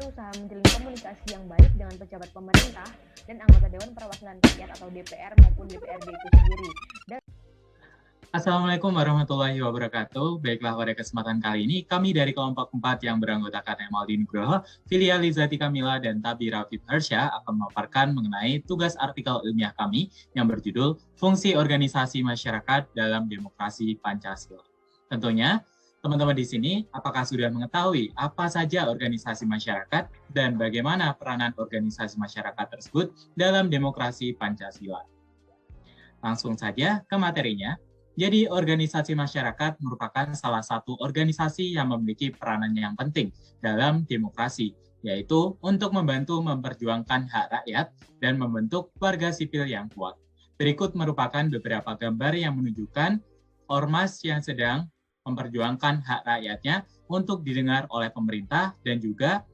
berusaha menjalin komunikasi yang baik dengan pejabat pemerintah dan anggota Dewan Perwakilan Rakyat atau DPR maupun DPRD itu sendiri. Assalamualaikum warahmatullahi wabarakatuh. Baiklah, pada kesempatan kali ini kami dari kelompok 4 yang beranggotakan Emaldi Nugroho, Filia Lizati Kamila, dan Tabira Fitharsya akan memaparkan mengenai tugas artikel ilmiah kami yang berjudul Fungsi Organisasi Masyarakat dalam Demokrasi Pancasila. Tentunya, teman-teman di sini apakah sudah mengetahui apa saja organisasi masyarakat dan bagaimana peranan organisasi masyarakat tersebut dalam demokrasi Pancasila? Langsung saja ke materinya. Jadi, organisasi masyarakat merupakan salah satu organisasi yang memiliki peranan yang penting dalam demokrasi, yaitu untuk membantu memperjuangkan hak rakyat dan membentuk warga sipil yang kuat. Berikut merupakan beberapa gambar yang menunjukkan ormas yang sedang memperjuangkan hak rakyatnya untuk didengar oleh pemerintah dan juga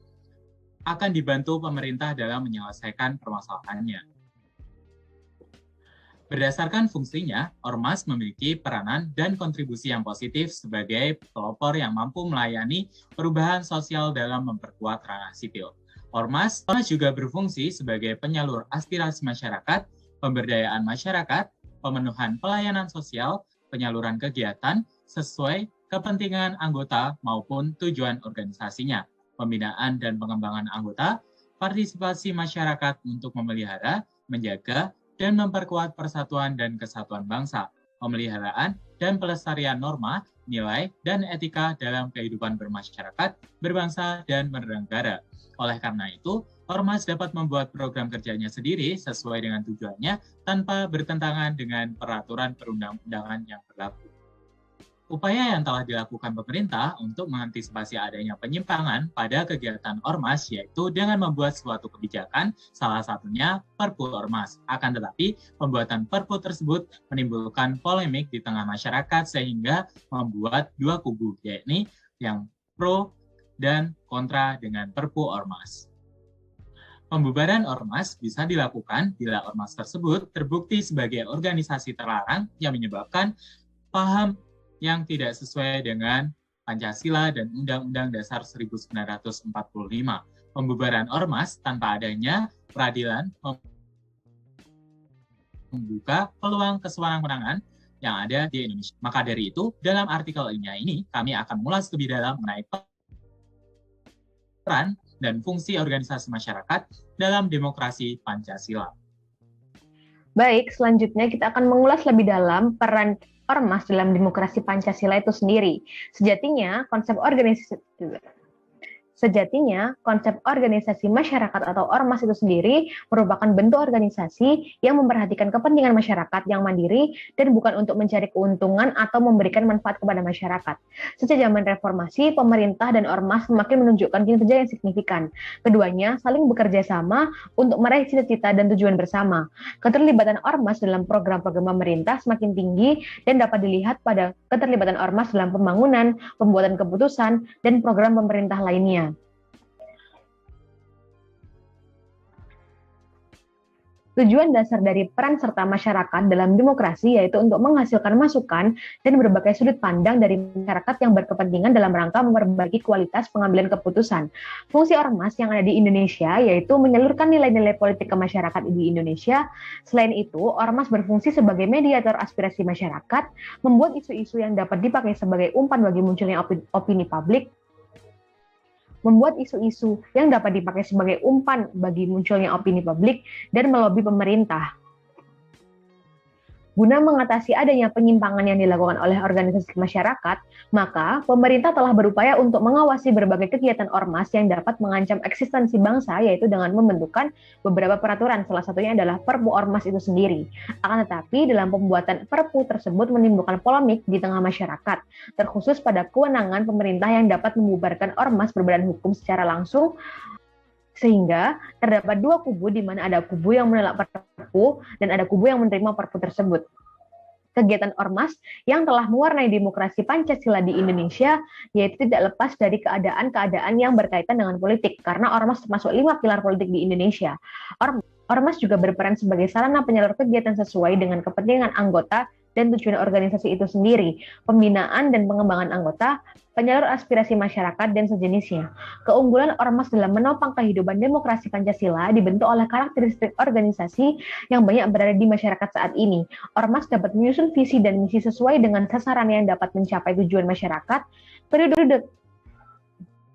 akan dibantu pemerintah dalam menyelesaikan permasalahannya. Berdasarkan fungsinya, ormas memiliki peranan dan kontribusi yang positif sebagai pelopor yang mampu melayani perubahan sosial dalam memperkuat ranah sipil. Ormas juga berfungsi sebagai penyalur aspirasi masyarakat, pemberdayaan masyarakat, pemenuhan pelayanan sosial, penyaluran kegiatan sesuai kepentingan anggota maupun tujuan organisasinya, pembinaan dan pengembangan anggota, partisipasi masyarakat untuk memelihara, menjaga, dan memperkuat persatuan dan kesatuan bangsa, pemeliharaan dan pelestarian norma, nilai, dan etika dalam kehidupan bermasyarakat, berbangsa, dan bernegara. Oleh karena itu, ormas dapat membuat program kerjanya sendiri sesuai dengan tujuannya tanpa bertentangan dengan peraturan perundang-undangan yang berlaku. Upaya yang telah dilakukan pemerintah untuk mengantisipasi adanya penyimpangan pada kegiatan ormas yaitu dengan membuat suatu kebijakan, salah satunya Perpu Ormas. Akan tetapi, pembuatan Perpu tersebut menimbulkan polemik di tengah masyarakat sehingga membuat dua kubu, yakni yang pro dan kontra dengan Perpu Ormas. Pembubaran ormas bisa dilakukan bila ormas tersebut terbukti sebagai organisasi terlarang yang menyebabkan paham yang tidak sesuai dengan Pancasila dan Undang-Undang Dasar 1945. Pembubaran ormas tanpa adanya peradilan membuka peluang kesewenang-wenangan yang ada di Indonesia. Maka dari itu, dalam artikel ilmiah ini, kami akan mengulas lebih dalam mengenai peran dan fungsi organisasi masyarakat dalam demokrasi Pancasila. Baik, selanjutnya kita akan mengulas lebih dalam peran ormas dalam demokrasi Pancasila itu sendiri. Sejatinya, konsep organisasi masyarakat atau ormas itu sendiri merupakan bentuk organisasi yang memperhatikan kepentingan masyarakat yang mandiri dan bukan untuk mencari keuntungan atau memberikan manfaat kepada masyarakat. Sejak zaman reformasi, pemerintah dan ormas semakin menunjukkan kinerja yang signifikan. Keduanya saling bekerja sama untuk meraih cita-cita dan tujuan bersama. Keterlibatan ormas dalam program-program pemerintah semakin tinggi dan dapat dilihat pada keterlibatan ormas dalam pembangunan, pembuatan keputusan, dan program pemerintah lainnya. Tujuan dasar dari peran serta masyarakat dalam demokrasi yaitu untuk menghasilkan masukan dan berbagai sudut pandang dari masyarakat yang berkepentingan dalam rangka memperbaiki kualitas pengambilan keputusan. Fungsi ormas yang ada di Indonesia yaitu menyalurkan nilai-nilai politik ke masyarakat di Indonesia. Selain itu, ormas berfungsi sebagai mediator aspirasi masyarakat, membuat isu-isu yang dapat dipakai sebagai umpan bagi munculnya opini publik, dan melobi pemerintah. Guna mengatasi adanya penyimpangan yang dilakukan oleh organisasi masyarakat, maka pemerintah telah berupaya untuk mengawasi berbagai kegiatan ormas yang dapat mengancam eksistensi bangsa, yaitu dengan membentukkan beberapa peraturan, salah satunya adalah Perpu Ormas itu sendiri. Akan tetapi, dalam pembuatan Perpu tersebut menimbulkan polemik di tengah masyarakat, terkhusus pada kewenangan pemerintah yang dapat membubarkan ormas berbadan hukum secara langsung, sehingga terdapat dua kubu di mana ada kubu yang menolak Perpu dan ada kubu yang menerima Perpu tersebut. Kegiatan ormas yang telah mewarnai demokrasi Pancasila di Indonesia yaitu tidak lepas dari keadaan-keadaan yang berkaitan dengan politik, karena ormas termasuk 5 pilar politik di Indonesia. Ormas juga berperan sebagai sarana penyalur kegiatan sesuai dengan kepentingan anggota dan tujuan organisasi itu sendiri, pembinaan dan pengembangan anggota, penyalur aspirasi masyarakat, dan sejenisnya. Keunggulan ormas dalam menopang kehidupan demokrasi Pancasila dibentuk oleh karakteristik organisasi yang banyak berada di masyarakat saat ini. Ormas dapat menyusun visi dan misi sesuai dengan sasaran yang dapat mencapai tujuan masyarakat,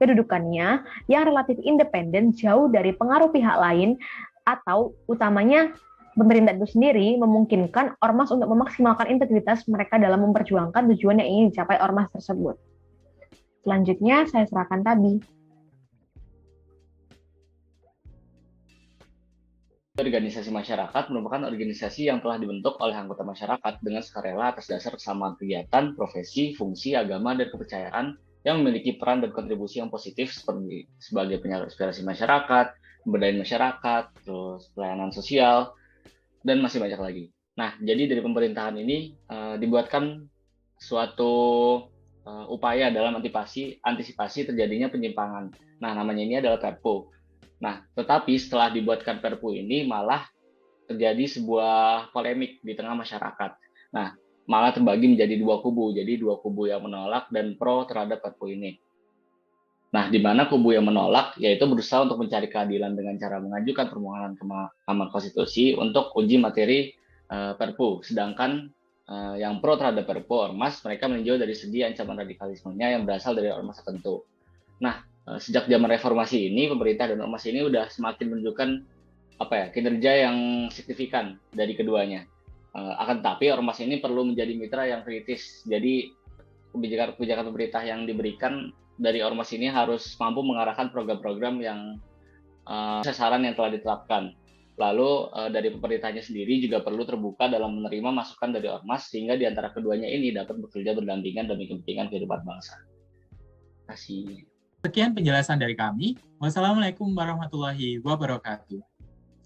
kedudukannya yang relatif independen, jauh dari pengaruh pihak lain, atau utamanya pemerintah itu sendiri memungkinkan ormas untuk memaksimalkan integritas mereka dalam memperjuangkan tujuan yang ingin dicapai ormas tersebut. Selanjutnya, saya serahkan Tabi. Organisasi masyarakat merupakan organisasi yang telah dibentuk oleh anggota masyarakat dengan sukarela atas dasar kesamaan kegiatan, profesi, fungsi, agama, dan kepercayaan yang memiliki peran dan kontribusi yang positif seperti sebagai penyalur aspirasi masyarakat, pemberdayaan masyarakat, terus pelayanan sosial, dan masih banyak lagi. Nah, jadi dari pemerintahan ini dibuatkan suatu upaya dalam antisipasi terjadinya penyimpangan. Nah, namanya ini adalah Perpu. Nah, tetapi setelah dibuatkan Perpu ini malah terjadi sebuah polemik di tengah masyarakat. Nah, malah terbagi menjadi dua kubu. Jadi dua kubu yang menolak dan pro terhadap Perpu ini. Nah, di mana kubu yang menolak yaitu berusaha untuk mencari keadilan dengan cara mengajukan permohonan ke Mahkamah Konstitusi untuk uji materi Perpu. Sedangkan yang pro terhadap Perpu ormas, mereka meninjau dari segi ancaman radikalismenya yang berasal dari ormas tertentu. Nah, sejak zaman reformasi ini, pemerintah dan ormas ini sudah semakin menunjukkan kinerja yang signifikan dari keduanya. Akan tetapi ormas ini perlu menjadi mitra yang kritis. Jadi kebijakan pemerintah yang diberikan dari ormas ini harus mampu mengarahkan program-program yang sasaran yang telah ditetapkan. Lalu dari pemerintahnya sendiri juga perlu terbuka dalam menerima masukan dari ormas sehingga di antara keduanya ini dapat bekerja berdampingan demi kepentingan kehidupan bangsa. Terima kasih. Sekian penjelasan dari kami. Wassalamualaikum warahmatullahi wabarakatuh.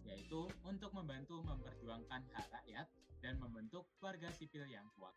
Yaitu untuk membantu memperjuangkan hak rakyat dan membentuk warga sipil yang kuat.